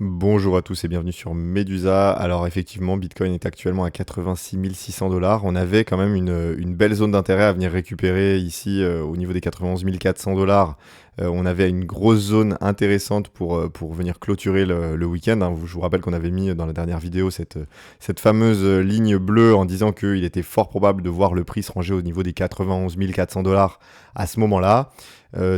Bonjour à tous et bienvenue sur Medusa. Alors effectivement, Bitcoin est actuellement à 86 600 dollars. On avait quand même une belle zone d'intérêt à venir récupérer ici au niveau des 91 400 dollars. On avait une grosse zone intéressante pour venir clôturer le week-end, hein. Je vous rappelle qu'on avait mis dans la dernière vidéo cette fameuse ligne bleue en disant qu'il était fort probable de voir le prix se ranger au niveau des 91 400 dollars à ce moment-là.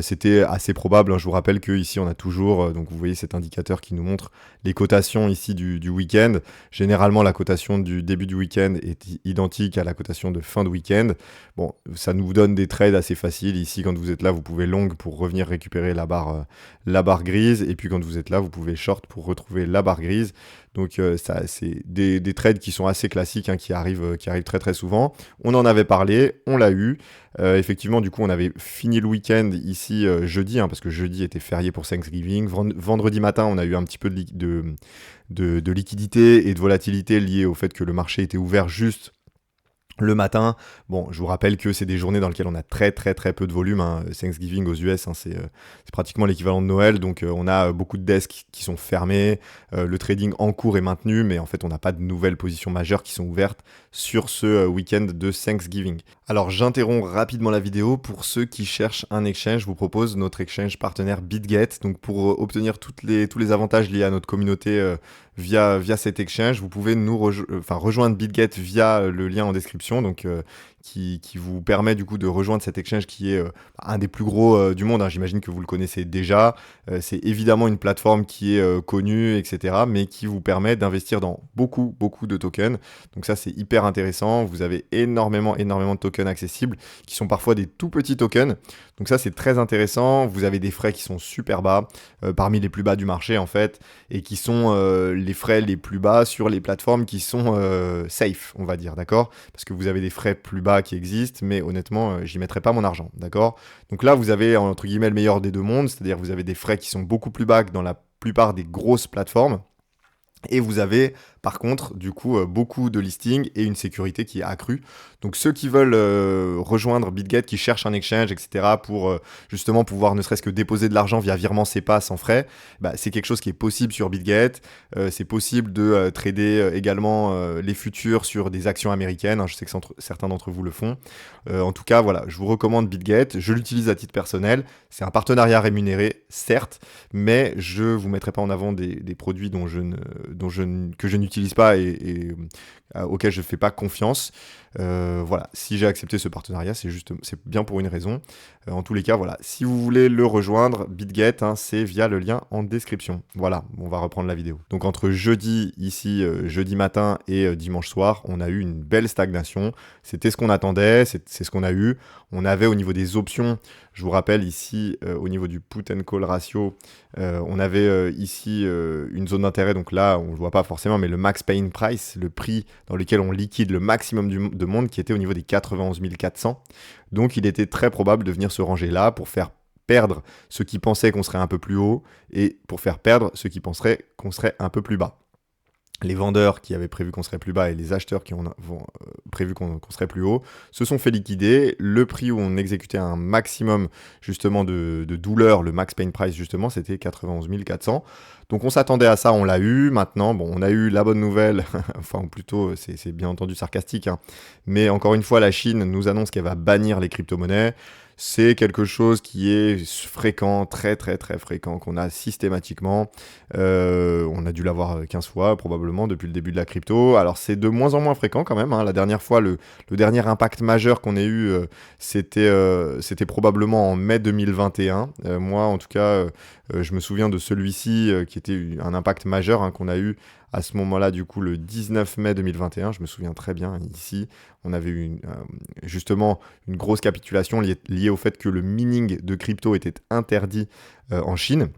C'était assez probable, hein. Je vous rappelle qu'ici on a toujours, donc vous voyez cet indicateur qui nous montre les cotations ici du week-end. Généralement la cotation du début du week-end est identique à la cotation de fin de week-end. Bon, ça nous donne des trades assez faciles. Ici quand vous êtes là, vous pouvez long pour revenir récupérer la barre grise, et puis quand vous êtes là, vous pouvez short pour retrouver la barre grise. Donc ça, c'est des trades qui sont assez classiques, hein, qui arrivent très très souvent. On en avait parlé, on l'a eu. Effectivement, du coup, on avait fini le week-end ici jeudi, hein, parce que jeudi était férié pour Thanksgiving. Vendredi matin, on a eu un petit peu de liquidité et de volatilité liée au fait que le marché était ouvert juste le matin. Bon, je vous rappelle que c'est des journées dans lesquelles on a très très très peu de volume, hein. Thanksgiving aux US, hein, c'est pratiquement l'équivalent de Noël, donc on a beaucoup de desks qui sont fermés, le trading en cours est maintenu, mais en fait on n'a pas de nouvelles positions majeures qui sont ouvertes sur ce week-end de Thanksgiving. Alors j'interromps rapidement la vidéo. Pour ceux qui cherchent un exchange, je vous propose notre exchange partenaire BitGet. Donc pour obtenir tous les avantages liés à notre communauté via cet exchange, vous pouvez rejoindre BitGet via le lien en description, donc qui vous permet du coup de rejoindre cet exchange qui est un des plus gros du monde, hein. J'imagine que vous le connaissez déjà. C'est évidemment une plateforme qui est connue, etc., mais qui vous permet d'investir dans beaucoup de tokens. Donc ça, c'est hyper intéressant. Vous avez énormément de tokens accessibles qui sont parfois des tout petits tokens. Donc ça, c'est très intéressant. Vous avez des frais qui sont super bas, parmi les plus bas du marché en fait, et qui sont les frais les plus bas sur les plateformes qui sont safe, on va dire, d'accord? Parce que vous avez des frais plus bas qui existent, mais honnêtement, j'y mettrai pas mon argent, d'accord? Donc là, vous avez entre guillemets le meilleur des deux mondes, c'est-à-dire vous avez des frais qui sont beaucoup plus bas que dans la plupart des grosses plateformes. Et vous avez par contre du coup beaucoup de listings et une sécurité qui est accrue. Donc ceux qui veulent rejoindre BitGet, qui cherchent un exchange, etc., pour justement pouvoir ne serait-ce que déposer de l'argent via virement SEPA sans frais, bah, c'est quelque chose qui est possible sur BitGet. C'est possible de trader également les futurs sur des actions américaines, hein. Je sais que certains d'entre vous le font. En tout cas, voilà, je vous recommande BitGet. Je l'utilise à titre personnel. C'est un partenariat rémunéré, certes, mais je vous mettrai pas en avant des produits que je n'utilise pas et auxquels je ne fais pas confiance. Voilà, si j'ai accepté ce partenariat, c'est bien pour une raison. En tous les cas, voilà, si vous voulez le rejoindre, BitGet, hein, c'est via le lien en description. Voilà, on va reprendre la vidéo. Donc entre jeudi jeudi matin et dimanche soir, on a eu une belle stagnation. C'était ce qu'on attendait, c'est ce qu'on a eu. On avait au niveau des options, je vous rappelle ici, au niveau du put and call ratio, on avait ici une zone d'intérêt, donc là on ne le voit pas forcément, mais le max paying price, le prix dans lequel on liquide le maximum de monde, qui était au niveau des 91 400. Donc il était très probable de venir se ranger là pour faire perdre ceux qui pensaient qu'on serait un peu plus haut et pour faire perdre ceux qui penseraient qu'on serait un peu plus bas. Les vendeurs qui avaient prévu qu'on serait plus bas et les acheteurs qui ont prévu qu'on serait plus haut se sont fait liquider. Le prix où on exécutait un maximum justement de douleur, le max pain price justement, c'était 91 400. Donc on s'attendait à ça, on l'a eu. Maintenant, bon, on a eu la bonne nouvelle, enfin plutôt c'est bien entendu sarcastique, hein, mais encore une fois, la Chine nous annonce qu'elle va bannir les crypto-monnaies. C'est quelque chose qui est fréquent, très fréquent, qu'on a systématiquement. On a dû l'avoir 15 fois probablement depuis le début de la crypto. Alors c'est de moins en moins fréquent quand même, hein. La dernière fois, le dernier impact majeur qu'on ait eu, c'était probablement en mai 2021. Moi en tout cas, je me souviens de celui-ci qui était un impact majeur, hein, qu'on a eu à ce moment-là, du coup, le 19 mai 2021, je me souviens très bien, ici, on avait eu justement une grosse capitulation liée au fait que le mining de crypto était interdit en Chine.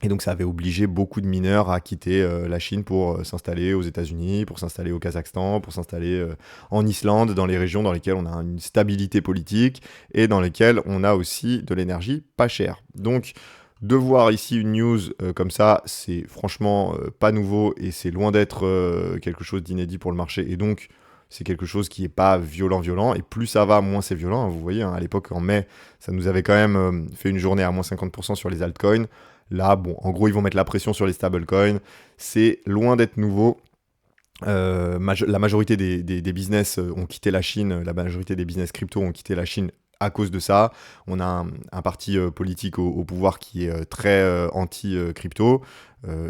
Et donc ça avait obligé beaucoup de mineurs à quitter la Chine pour s'installer aux États-Unis, pour s'installer au Kazakhstan, pour s'installer en Islande, dans les régions dans lesquelles on a une stabilité politique et dans lesquelles on a aussi de l'énergie pas chère. Donc de voir ici une news comme ça, c'est franchement pas nouveau et c'est loin d'être quelque chose d'inédit pour le marché. Et donc, c'est quelque chose qui n'est pas violent. Et plus ça va, moins c'est violent, hein. Vous voyez, hein, à l'époque, en mai, ça nous avait quand même fait une journée à moins 50% sur les altcoins. Là, bon, en gros, ils vont mettre la pression sur les stablecoins. C'est loin d'être nouveau. La majorité des business ont quitté la Chine, la majorité des business crypto ont quitté la Chine à cause de ça. On a un parti politique au pouvoir qui est très anti-crypto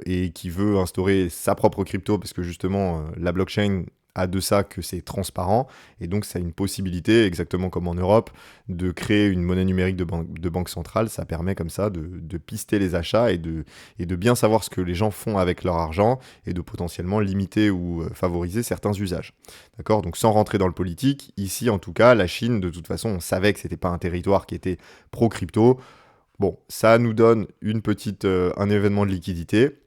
et qui veut instaurer sa propre crypto parce que justement la blockchain a de ça que c'est transparent et donc ça a une possibilité, exactement comme en Europe, de créer une monnaie numérique de banque centrale. Ça permet comme ça de pister les achats et de bien savoir ce que les gens font avec leur argent et de potentiellement limiter ou favoriser certains usages. D'accord? Donc sans rentrer dans le politique, ici en tout cas, la Chine, de toute façon, on savait que c'était pas un territoire qui était pro-crypto. Bon, ça nous donne un événement de liquidité.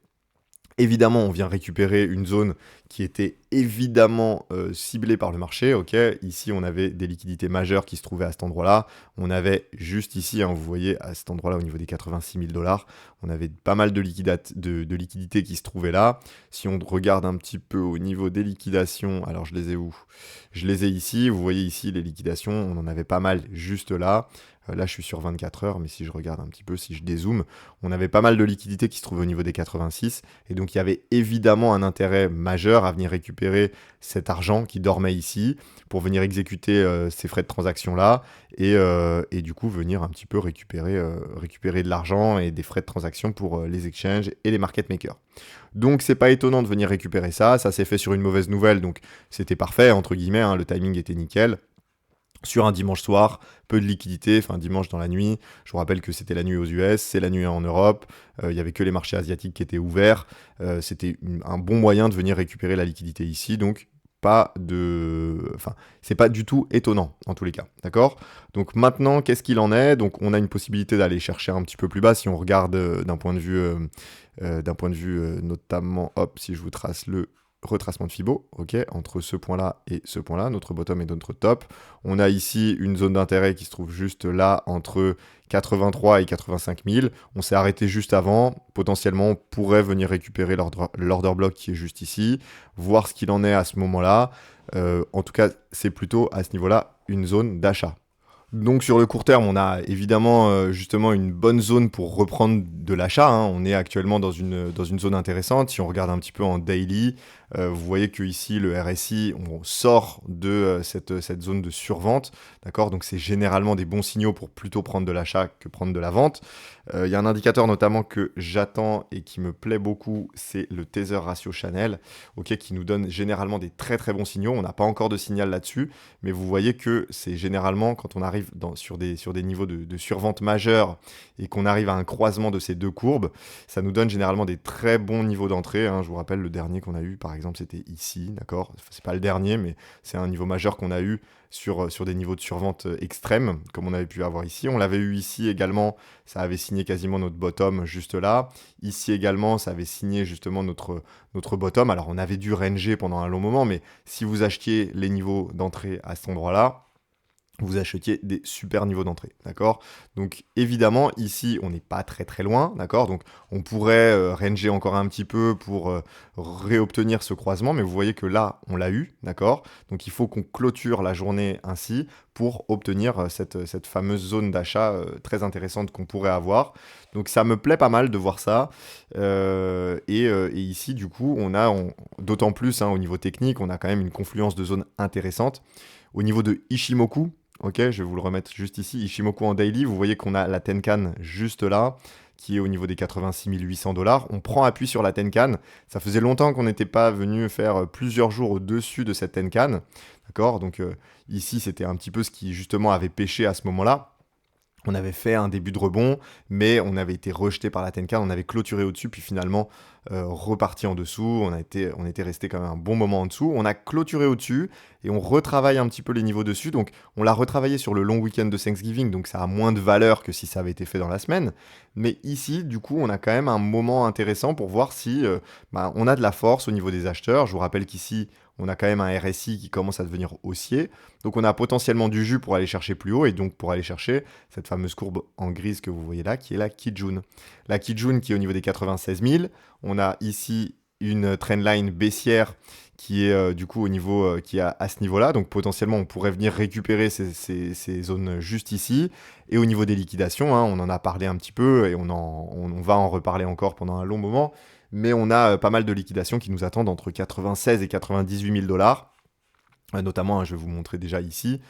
Évidemment, on vient récupérer une zone qui était évidemment ciblée par le marché. Ok, ici, on avait des liquidités majeures qui se trouvaient à cet endroit-là. On avait juste ici, hein, vous voyez, à cet endroit-là, au niveau des 86 000 $, on avait pas mal de liquidités qui se trouvaient là. Si on regarde un petit peu au niveau des liquidations, alors je les ai où? Je les ai ici. Vous voyez ici les liquidations, on en avait pas mal juste là. Là, je suis sur 24 heures, mais si je regarde un petit peu, si je dézoome, on avait pas mal de liquidités qui se trouvaient au niveau des 86. Et donc, il y avait évidemment un intérêt majeur à venir récupérer cet argent qui dormait ici pour venir exécuter ces frais de transaction-là et du coup, venir un petit peu récupérer de l'argent et des frais de transaction pour les exchanges et les market makers. Donc, c'est pas étonnant de venir récupérer ça. Ça s'est fait sur une mauvaise nouvelle, donc c'était parfait, entre guillemets, hein, le timing était nickel. Sur un dimanche soir, peu de liquidité, enfin dimanche dans la nuit. Je vous rappelle que c'était la nuit aux US, c'est la nuit en Europe. Il n'y avait que les marchés asiatiques qui étaient ouverts. C'était un bon moyen de venir récupérer la liquidité ici. Donc, c'est pas du tout étonnant en tous les cas. D'accord? Donc maintenant, qu'est-ce qu'il en est? Donc, on a une possibilité d'aller chercher un petit peu plus bas si on regarde d'un point de vue notamment, hop, si je vous trace le retracement de Fibo, ok, entre ce point-là et ce point-là, notre bottom et notre top. On a ici une zone d'intérêt qui se trouve juste là entre 83 et 85 000. On s'est arrêté juste avant. Potentiellement, on pourrait venir récupérer l'order block qui est juste ici, voir ce qu'il en est à ce moment-là. En tout cas, c'est plutôt à ce niveau-là une zone d'achat. Donc sur le court terme, on a évidemment justement une bonne zone pour reprendre de l'achat, hein. On est actuellement dans une zone intéressante. Si on regarde un petit peu en daily, vous voyez que ici le RSI, on sort de cette zone de survente. D'accord? Donc c'est généralement des bons signaux pour plutôt prendre de l'achat que prendre de la vente. Il y a un indicateur notamment que j'attends et qui me plaît beaucoup, c'est le Tether Ratio Channel, ok, qui nous donne généralement des très très bons signaux. On n'a pas encore de signal là-dessus, mais vous voyez que c'est généralement quand on arrive sur des niveaux de survente majeure et qu'on arrive à un croisement de ces deux courbes, ça nous donne généralement des très bons niveaux d'entrée, hein. Je vous rappelle, le dernier qu'on a eu, par exemple, c'était ici, d'accord? Enfin, c'est pas le dernier, mais c'est un niveau majeur qu'on a eu sur des niveaux de survente extrêmes, comme on avait pu avoir ici. On l'avait eu ici également, ça avait signé quasiment notre bottom juste là. Ici également, ça avait signé justement notre bottom. Alors on avait dû ranger pendant un long moment, mais si vous achetiez les niveaux d'entrée à cet endroit-là, vous achetiez des super niveaux d'entrée, d'accord? Donc évidemment, ici, on n'est pas très très loin, d'accord? Donc on pourrait ranger encore un petit peu pour réobtenir ce croisement, mais vous voyez que là, on l'a eu, d'accord? Donc il faut qu'on clôture la journée ainsi pour obtenir cette fameuse zone d'achat très intéressante qu'on pourrait avoir. Donc ça me plaît pas mal de voir ça. Et ici, du coup, d'autant plus, hein, au niveau technique, on a quand même une confluence de zones intéressante. Au niveau de Ishimoku, ok, je vais vous le remettre juste ici. Ishimoku en daily, vous voyez qu'on a la Tenkan juste là, qui est au niveau des 86 800 $. On prend appui sur la Tenkan. Ça faisait longtemps qu'on n'était pas venu faire plusieurs jours au-dessus de cette Tenkan. D'accord? Donc ici, c'était un petit peu ce qui justement avait pêché à ce moment-là. On avait fait un début de rebond, mais on avait été rejeté par la Tenkan, on avait clôturé au-dessus, puis finalement reparti en dessous. On était resté quand même un bon moment en dessous. On a clôturé au-dessus et on retravaille un petit peu les niveaux dessus. Donc on l'a retravaillé sur le long week-end de Thanksgiving, donc ça a moins de valeur que si ça avait été fait dans la semaine. Mais ici, du coup, on a quand même un moment intéressant pour voir si on a de la force au niveau des acheteurs. Je vous rappelle qu'ici, on a quand même un RSI qui commence à devenir haussier. Donc on a potentiellement du jus pour aller chercher plus haut et donc pour aller chercher cette fameuse courbe en grise que vous voyez là, qui est la Kijun. La Kijun qui est au niveau des 96 000. On a ici une trendline baissière qui est du coup au niveau qui est à ce niveau-là. Donc potentiellement, on pourrait venir récupérer ces zones juste ici. Et au niveau des liquidations, hein, on en a parlé un petit peu et on va en reparler encore pendant un long moment. Mais on a pas mal de liquidations qui nous attendent entre 96 et 98 000 dollars. Notamment, hein, je vais vous montrer déjà ici.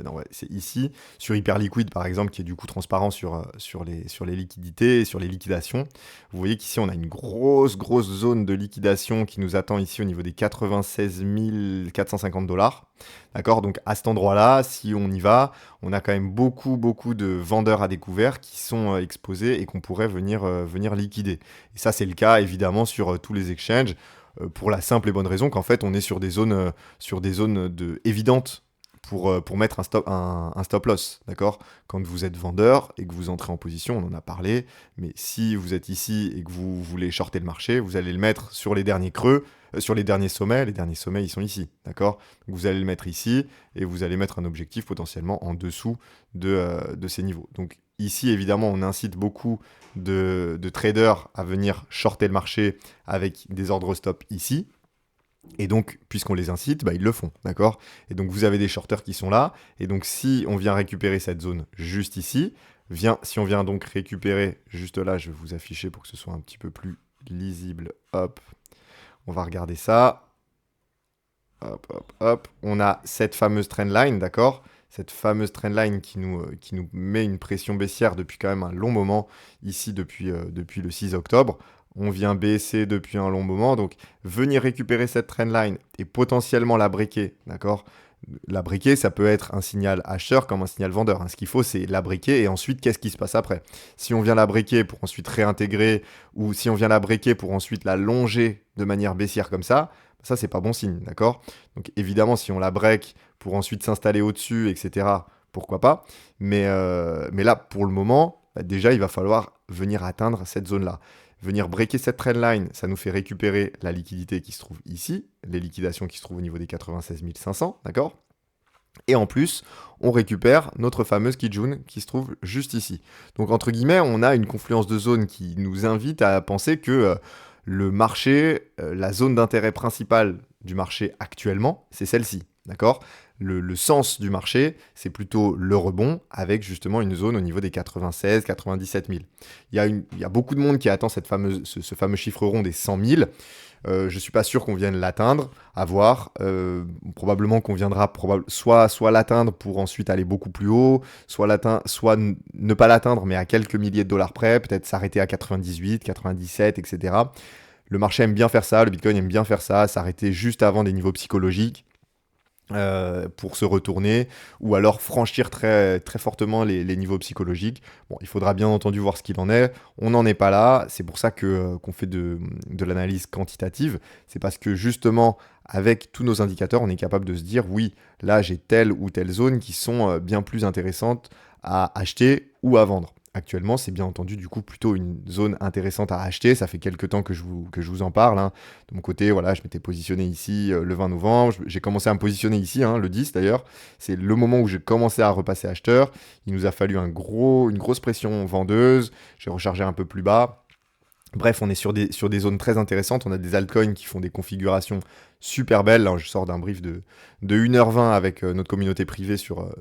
Non, ouais, c'est ici, sur Hyperliquid par exemple, qui est du coup transparent sur les liquidités et sur les liquidations. Vous voyez qu'ici on a une grosse zone de liquidation qui nous attend ici au niveau des 96 450 dollars. D'accord, donc à cet endroit-là, si on y va, on a quand même beaucoup de vendeurs à découvert qui sont exposés et qu'on pourrait venir liquider. Et ça, c'est le cas évidemment sur tous les exchanges. Pour la simple et bonne raison qu'en fait on est sur des zones, évidentes pour mettre un stop loss, d'accord. Quand vous êtes vendeur et que vous entrez en position, on en a parlé, mais si vous êtes ici et que vous voulez shorter le marché, vous allez le mettre sur les derniers creux, sur les derniers sommets ils sont ici, d'accord. Donc vous allez le mettre ici et vous allez mettre un objectif potentiellement en dessous de ces niveaux. Donc ici, évidemment, on incite beaucoup de traders à venir shorter le marché avec des ordres stop ici. Et donc, puisqu'on les incite, bah, ils le font, d'accord. Et donc, vous avez des shorters qui sont là. Et donc, si on vient récupérer cette zone juste ici, si on vient donc récupérer juste là, je vais vous afficher pour que ce soit un petit peu plus lisible. Hop, on va regarder ça. Hop. On a cette fameuse trendline, d'accord. Cette fameuse trendline qui nous met une pression baissière depuis quand même un long moment, ici depuis le 6 octobre. On vient baisser depuis un long moment, donc venir récupérer cette trendline et potentiellement la breaker, d'accord. La breaker, ça peut être un signal acheteur comme un signal vendeur, hein. Ce qu'il faut, c'est la breaker et ensuite, qu'est-ce qui se passe après? Si on vient la breaker pour ensuite réintégrer ou si on vient la breaker pour ensuite la longer de manière baissière comme ça, c'est pas bon signe, d'accord. Donc évidemment, si on la break pour ensuite s'installer au-dessus, etc., pourquoi pas. Mais là, pour le moment, bah, déjà, il va falloir venir atteindre cette zone-là. Venir breaker cette trendline, ça nous fait récupérer la liquidité qui se trouve ici, les liquidations qui se trouvent au niveau des 96 500, d'accord. Et en plus, on récupère notre fameuse Kijun qui se trouve juste ici. Donc entre guillemets, on a une confluence de zones qui nous invite à penser que le marché, la zone d'intérêt principale du marché actuellement, c'est celle-ci, d'accord. Le sens du marché, c'est plutôt le rebond avec justement une zone au niveau des 96, 97 000. Il y a beaucoup de monde qui attend ce fameux chiffre rond des 100 000. Je ne suis pas sûr qu'on vienne l'atteindre, à voir. Probablement qu'on viendra soit l'atteindre pour ensuite aller beaucoup plus haut, soit ne pas l'atteindre mais à quelques milliers de dollars près, peut-être s'arrêter à 98, 97, etc. Le marché aime bien faire ça, le Bitcoin aime bien faire ça, s'arrêter juste avant des niveaux psychologiques. Pour se retourner ou alors franchir très fortement les niveaux psychologiques. Bon, il faudra bien entendu voir ce qu'il en est. On n'en est pas là. C'est pour ça qu'on fait de l'analyse quantitative. C'est parce que justement, avec tous nos indicateurs, on est capable de se dire oui, là j'ai telle ou telle zone qui sont bien plus intéressantes à acheter ou à vendre. Actuellement, c'est bien entendu du coup plutôt une zone intéressante à acheter. Ça fait quelques temps que je vous en parle, hein. De mon côté, voilà, je m'étais positionné ici le 20 novembre. J'ai commencé à me positionner ici, hein, le 10 d'ailleurs. C'est le moment où j'ai commencé à repasser acheteur. Il nous a fallu une grosse pression vendeuse. J'ai rechargé un peu plus bas. Bref, on est sur des zones très intéressantes. On a des altcoins qui font des configurations super belles. Là, je sors d'un brief de 1h20 avec notre communauté privée sur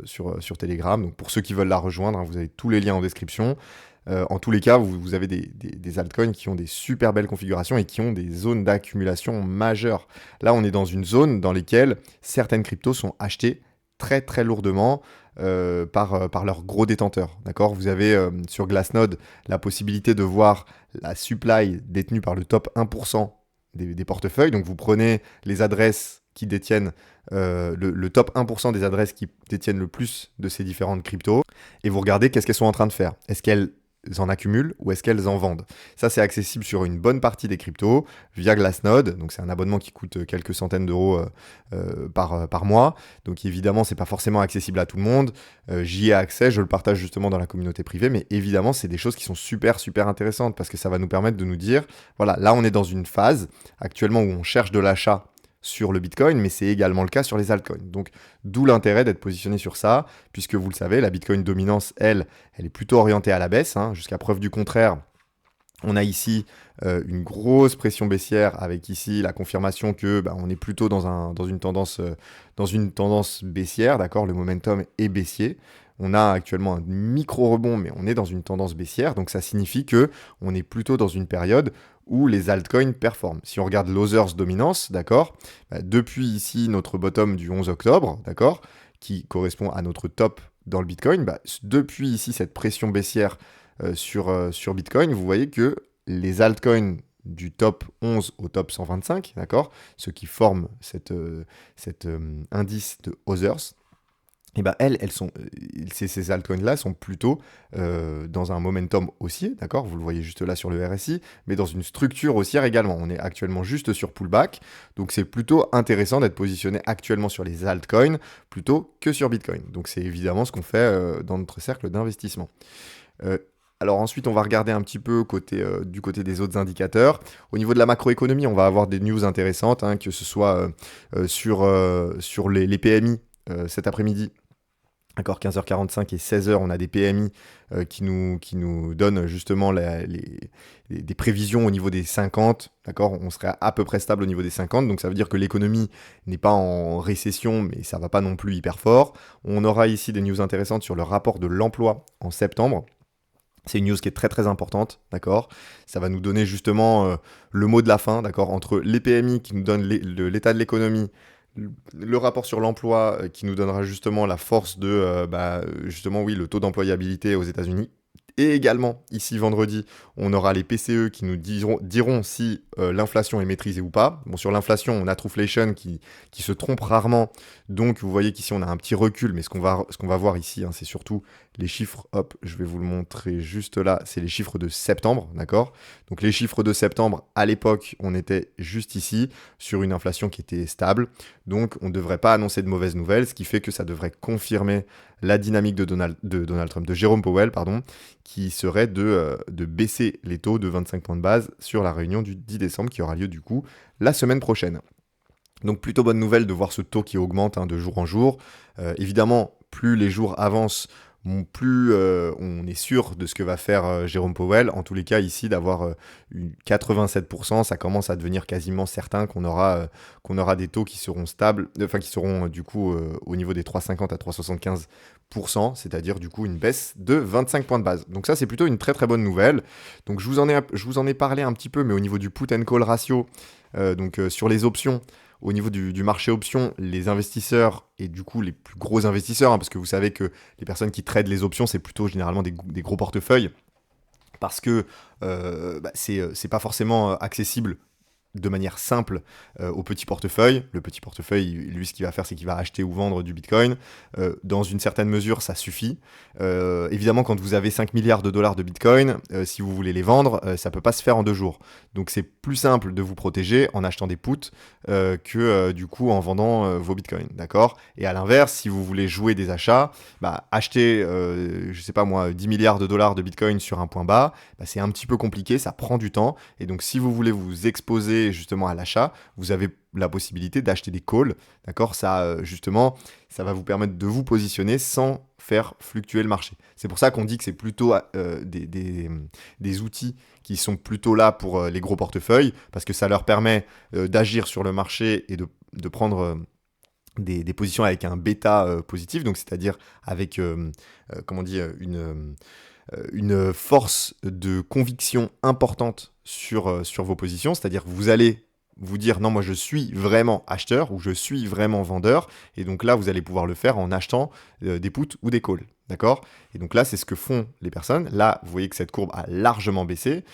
Telegram. Donc pour ceux qui veulent la rejoindre, hein, vous avez tous les liens en description. En tous les cas, vous avez des altcoins qui ont des super belles configurations et qui ont des zones d'accumulation majeures. Là, on est dans une zone dans laquelle certaines cryptos sont achetées très très lourdement par leurs gros détenteurs. D'accord. Vous avez sur Glassnode la possibilité de voir la supply détenue par le top 1% des portefeuilles. Donc vous prenez les adresses qui détiennent le top 1% des adresses qui détiennent le plus de ces différentes cryptos et vous regardez qu'est-ce qu'elles sont en train de faire. Est-ce qu'elles en accumulent ou est-ce qu'elles en vendent? Ça, c'est accessible sur une bonne partie des cryptos via Glassnode. Donc, c'est un abonnement qui coûte quelques centaines d'euros par mois. Donc, évidemment, c'est pas forcément accessible à tout le monde. J'y ai accès, je le partage justement dans la communauté privée. Mais évidemment, c'est des choses qui sont super intéressantes parce que ça va nous permettre de nous dire, voilà, là, on est dans une phase actuellement où on cherche de l'achat sur le Bitcoin, mais c'est également le cas sur les altcoins. Donc, d'où l'intérêt d'être positionné sur ça, puisque vous le savez, la Bitcoin dominance, elle est plutôt orientée à la baisse, hein, jusqu'à preuve du contraire. On a ici une grosse pression baissière avec ici la confirmation que on est plutôt dans une tendance baissière, d'accord? Le momentum est baissier. On a actuellement un micro rebond, mais on est dans une tendance baissière, donc ça signifie que on est plutôt dans une période où les altcoins performent. Si on regarde l'Others Dominance, d'accord, depuis ici notre bottom du 11 octobre, d'accord, qui correspond à notre top dans le Bitcoin, depuis ici cette pression baissière sur Bitcoin, vous voyez que les altcoins du top 11 au top 125, d'accord, ceux qui forment cet indice de Others, et ces altcoins-là sont plutôt dans un momentum haussier, d'accord, vous le voyez juste là sur le RSI, mais dans une structure haussière également. On est actuellement juste sur pullback, donc c'est plutôt intéressant d'être positionné actuellement sur les altcoins plutôt que sur Bitcoin. Donc c'est évidemment ce qu'on fait dans notre cercle d'investissement. Alors ensuite, on va regarder un petit peu du côté des autres indicateurs. Au niveau de la macroéconomie, on va avoir des news intéressantes, que ce soit sur les PMI cet après-midi. D'accord, 15h45 et 16h, on a des PMI qui nous donnent justement des prévisions au niveau des 50. D'accord, on serait à peu près stable au niveau des 50. Donc ça veut dire que l'économie n'est pas en récession, mais ça ne va pas non plus hyper fort. On aura ici des news intéressantes sur le rapport de l'emploi en septembre. C'est une news qui est très très importante, d'accord. Ça va nous donner justement le mot de la fin, d'accord, entre les PMI qui nous donnent l'état de l'économie, le rapport sur l'emploi qui nous donnera justement la force de, justement, oui, le taux d'employabilité aux États-Unis. Et également, ici vendredi, on aura les PCE qui nous diront si l'inflation est maîtrisée ou pas. Bon, sur l'inflation, on a Trueflation qui se trompe rarement. Donc, vous voyez qu'ici, on a un petit recul. Mais ce qu'on va voir ici, c'est surtout les chiffres. Hop, je vais vous le montrer juste là. C'est les chiffres de septembre, d'accord? Donc, les chiffres de septembre, à l'époque, on était juste ici sur une inflation qui était stable. Donc, on ne devrait pas annoncer de mauvaises nouvelles, ce qui fait que ça devrait confirmer la dynamique de Donald Trump, de Jérôme Powell, pardon, qui serait de baisser les taux de 25 points de base sur la réunion du 10 décembre qui aura lieu du coup la semaine prochaine. Donc plutôt bonne nouvelle de voir ce taux qui augmente de jour en jour. Évidemment, plus les jours avancent, plus on est sûr de ce que va faire Jérôme Powell. En tous les cas, ici, d'avoir 87%, ça commence à devenir quasiment certain qu'on aura des taux qui seront stables, enfin qui seront du coup au niveau des 3,50 à 3,75%, c'est-à-dire du coup une baisse de 25 points de base. Donc ça, c'est plutôt une très très bonne nouvelle. Donc je vous en ai parlé un petit peu, mais au niveau du put and call ratio, sur les options, au niveau du marché options, les investisseurs et du coup les plus gros investisseurs, parce que vous savez que les personnes qui tradent les options, c'est plutôt généralement des gros portefeuilles, parce que c'est pas forcément accessible de manière simple au petit portefeuille. Le petit portefeuille, lui, ce qu'il va faire, c'est qu'il va acheter ou vendre du Bitcoin. Dans une certaine mesure, ça suffit. Évidemment, quand vous avez 5 milliards de dollars de Bitcoin, si vous voulez les vendre, ça ne peut pas se faire en 2 jours. Donc, c'est plus simple de vous protéger en achetant des puts que du coup en vendant vos Bitcoins. D'accord? Et à l'inverse, si vous voulez jouer des achats, acheter, je sais pas moi, 10 milliards de dollars de Bitcoin sur un point bas, c'est un petit peu compliqué, ça prend du temps. Et donc, si vous voulez vous exposer justement à l'achat, vous avez la possibilité d'acheter des calls, d'accord? Ça, justement, ça va vous permettre de vous positionner sans faire fluctuer le marché. C'est pour ça qu'on dit que c'est plutôt des outils qui sont plutôt là pour les gros portefeuilles, parce que ça leur permet d'agir sur le marché et de prendre des positions avec un bêta positif, donc c'est-à-dire avec, une force de conviction importante sur vos positions, c'est-à-dire que vous allez vous dire non, moi je suis vraiment acheteur ou je suis vraiment vendeur, et donc là vous allez pouvoir le faire en achetant des puts ou des calls, d'accord? Et donc là c'est ce que font les personnes. Là vous voyez que cette courbe a largement baissé,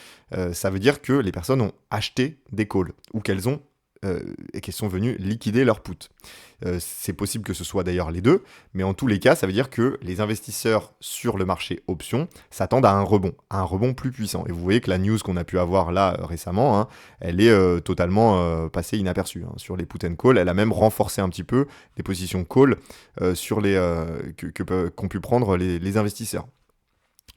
ça veut dire que les personnes ont acheté des calls ou qu'elles sont venues liquider leur put. C'est possible que ce soit d'ailleurs les deux, mais en tous les cas, ça veut dire que les investisseurs sur le marché options s'attendent à un rebond plus puissant. Et vous voyez que la news qu'on a pu avoir là récemment, elle est totalement passée inaperçue. Sur les put and call, elle a même renforcé un petit peu les positions call sur qu'ont pu prendre les investisseurs.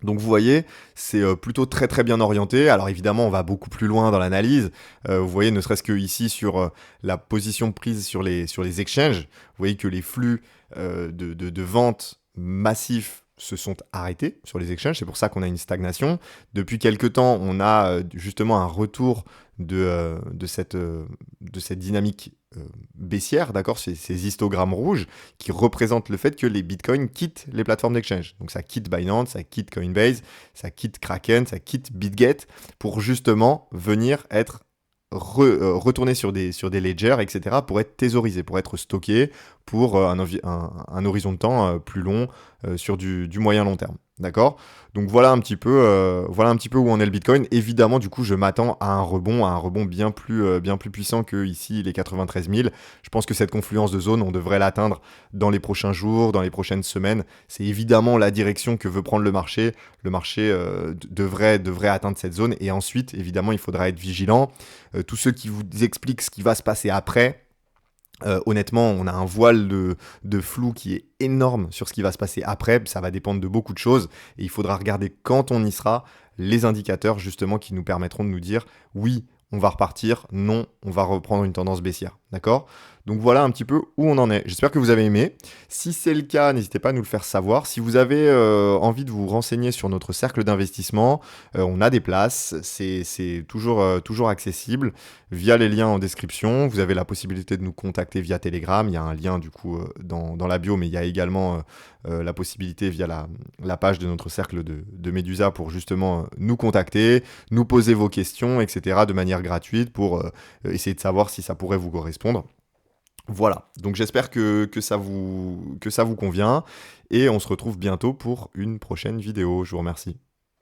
Donc vous voyez, c'est plutôt très très bien orienté. Alors évidemment, on va beaucoup plus loin dans l'analyse. Vous voyez, ne serait-ce que ici sur la position prise sur les exchanges, vous voyez que les flux de vente massifs se sont arrêtés sur les exchanges. C'est pour ça qu'on a une stagnation. Depuis quelques temps, on a justement un retour de cette dynamique baissière, d'accord, ces histogrammes rouges qui représentent le fait que les bitcoins quittent les plateformes d'exchange. Donc ça quitte Binance, ça quitte Coinbase, ça quitte Kraken, ça quitte BitGet pour justement venir être retourner sur des ledgers, etc., pour être thésaurisé, pour être stocké pour un horizon de temps plus long sur du moyen long terme. D'accord? Donc voilà un petit peu où en est le Bitcoin. Évidemment, du coup, je m'attends à un rebond bien plus puissant que ici les 93 000. Je pense que cette confluence de zones, on devrait l'atteindre dans les prochains jours, dans les prochaines semaines. C'est évidemment la direction que veut prendre le marché. Le marché devrait atteindre cette zone. Et ensuite, évidemment, il faudra être vigilant. Tous ceux qui vous expliquent ce qui va se passer après, honnêtement, on a un voile de flou qui est énorme sur ce qui va se passer après. Ça va dépendre de beaucoup de choses et il faudra regarder quand on y sera les indicateurs justement qui nous permettront de nous dire oui, on va repartir, non, on va reprendre une tendance baissière. D'accord? Donc voilà un petit peu où on en est. J'espère que vous avez aimé. Si c'est le cas, n'hésitez pas à nous le faire savoir. Si vous avez envie de vous renseigner sur notre cercle d'investissement, on a des places. C'est toujours accessible via les liens en description. Vous avez la possibilité de nous contacter via Telegram. Il y a un lien du coup dans la bio, mais il y a également la possibilité via la page de notre cercle de Medusa pour justement nous contacter, nous poser vos questions, etc. de manière gratuite pour essayer de savoir si ça pourrait vous correspondre. Voilà, donc j'espère que ça vous convient et on se retrouve bientôt pour une prochaine vidéo. Je vous remercie.